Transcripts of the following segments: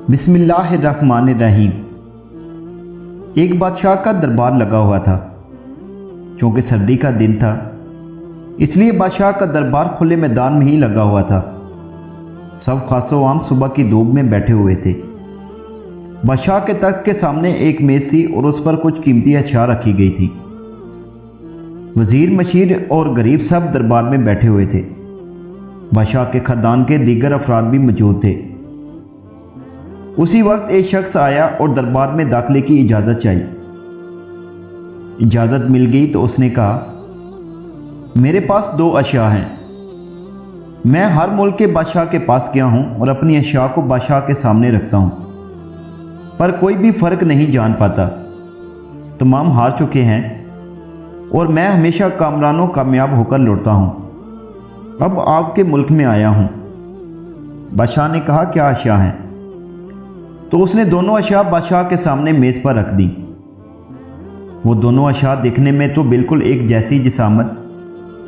बिस्मिल्लाहिर्रहमानिर्रहीम। एक बादशाह का दरबार लगा हुआ था। चूँकि सर्दी का दिन था, इसलिए बादशाह का दरबार खुले मैदान में ही लगा हुआ था। सब खासो आम सुबह की धूप में बैठे हुए थे। बादशाह के तख्त के सामने एक मेज़ थी और उस पर कुछ कीमती अशिया रखी गई थी। वजीर, मशीर और गरीब सब दरबार में बैठे हुए थे। बादशाह के खानदान के दीगर अफराद भी मौजूद थे। उसी वक्त एक शख्स आया और दरबार में दाखिले की इजाज़त चाहिए। इजाज़त मिल गई तो उसने कहा, मेरे पास 2 अशिया हैं। मैं हर मुल्क के बादशाह के पास गया हूं और अपनी अशिया को बादशाह के सामने रखता हूं, पर कोई भी फ़र्क नहीं जान पाता। तमाम हार चुके हैं और मैं हमेशा कामयाब होकर लौटता हूं। अब आपके मुल्क में आया हूं। बादशाह ने कहा, क्या अशिया हैं? तो उसने दोनों अशिया बादशाह के सामने मेज़ पर रख दी। वो दोनों अशिया दिखने में तो बिल्कुल एक जैसी जिसामत,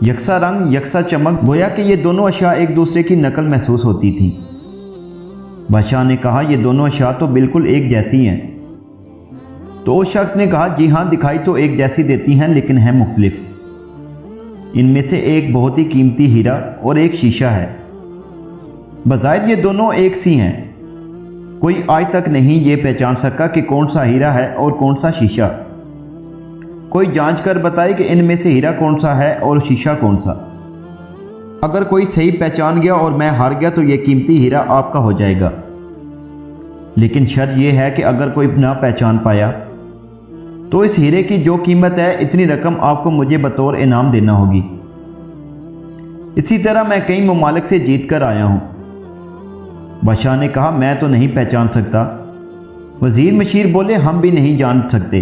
यकसा रंग, यकसा चमक, गोया कि ये दोनों अशिया एक दूसरे की नकल महसूस होती थी। बादशाह ने कहा, ये दोनों अशिया तो बिल्कुल एक जैसी हैं। तो उस शख्स ने कहा, जी हाँ, दिखाई तो एक जैसी देती हैं, लेकिन हैं मुख्तलिफ। इनमें से एक बहुत ही कीमती हीरा और एक शीशा है। बज़ाहिर ये दोनों एक सी हैं। कोई आज तक नहीं ये पहचान सका कि कौन सा हीरा है और कौन सा शीशा। कोई जांच कर बताए कि इनमें से हीरा कौन सा है और शीशा कौन सा। अगर कोई सही पहचान गया और मैं हार गया तो ये कीमती हीरा आपका हो जाएगा। लेकिन शर्त यह है कि अगर कोई ना पहचान पाया तो इस हीरे की जो कीमत है, इतनी रकम आपको मुझे बतौर इनाम देना होगी। इसी तरह मैं कई ममालिक से जीत कर आया हूं। बादशाह ने कहा, मैं तो नहीं पहचान सकता। वजीर, मशीर बोले, हम भी नहीं जान सकते,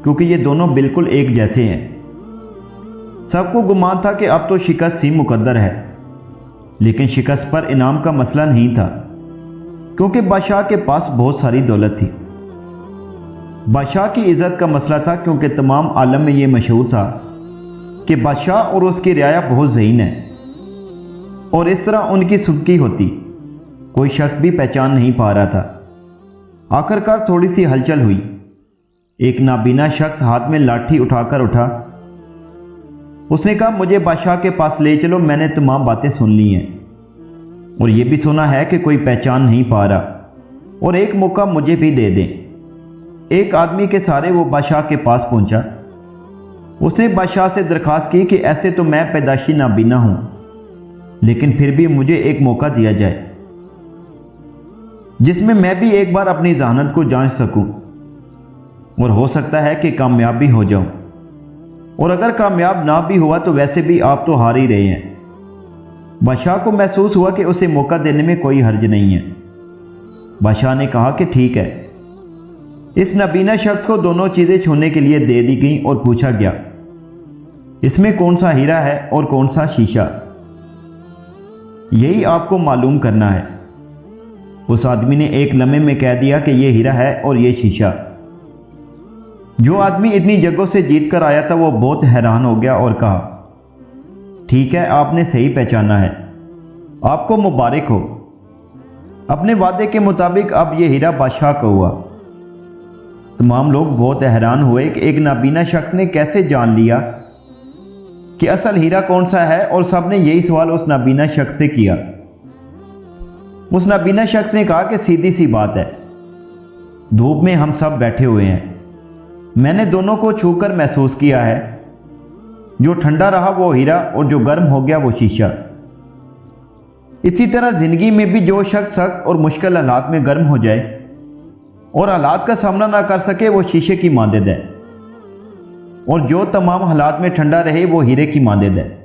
क्योंकि ये दोनों बिल्कुल एक जैसे हैं। सबको गुमान था कि अब तो शिकस्त ही मुकद्दर है, लेकिन शिकस्त पर इनाम का मसला नहीं था, क्योंकि बादशाह के पास बहुत सारी दौलत थी। बादशाह की इज्जत का मसला था, क्योंकि तमाम आलम में यह मशहूर था कि बादशाह और उसकी रियाया बहुत ज़हीन है और इस तरह उनकी सुबकी होती। कोई शख्स भी पहचान नहीं पा रहा था। आखिरकार थोड़ी सी हलचल हुई। एक नाबीना शख्स हाथ में लाठी उठाकर उठा। उसने कहा, मुझे बादशाह के पास ले चलो, मैंने तमाम बातें सुन ली हैं और यह भी सुना है कि कोई पहचान नहीं पा रहा, और एक मौका मुझे भी दे दें। एक आदमी के सहारे वो बादशाह के पास पहुंचा। उसने बादशाह से दरख्वास्त की कि ऐसे तो मैं पैदाशी नाबीना हूं, लेकिन फिर भी मुझे एक मौका दिया जाए जिसमें मैं भी एक बार अपनी जहानत को जांच सकूं, और हो सकता है कि कामयाब भी हो जाऊं, और अगर कामयाब ना भी हुआ तो वैसे भी आप तो हार ही रहे हैं। बादशाह को महसूस हुआ कि उसे मौका देने में कोई हर्ज नहीं है। बादशाह ने कहा कि ठीक है। इस नबीना शख्स को दोनों चीज़ें छूने के लिए दे दी गई और पूछा गया, इसमें कौन सा हीरा है और कौन सा शीशा? यही आपको मालूम करना है। उस आदमी ने एक लम्हे में कह दिया कि यह हीरा है और यह शीशा। जो आदमी इतनी जगहों से जीत कर आया था वो बहुत हैरान हो गया और कहा, ठीक है, आपने सही पहचाना है, आपको मुबारक हो। अपने वादे के मुताबिक अब यह हीरा बादशाह का हुआ। तमाम लोग बहुत हैरान हुए कि एक नाबीना शख्स ने कैसे जान लिया कि असल हीरा कौन सा है, और सब ने यही सवाल उस नाबीना शख्स से किया। उस नाबीना शख्स ने कहा कि सीधी सी बात है, धूप में हम सब बैठे हुए हैं। मैंने दोनों को छूकर महसूस किया है। जो ठंडा रहा वो हीरा और जो गर्म हो गया वो शीशा। इसी तरह जिंदगी में भी जो शख्स सख्त और मुश्किल हालात में गर्म हो जाए और हालात का सामना ना कर सके वो शीशे की मानद है, और जो तमाम हालात में ठंडा रहे वो हीरे की मानद है।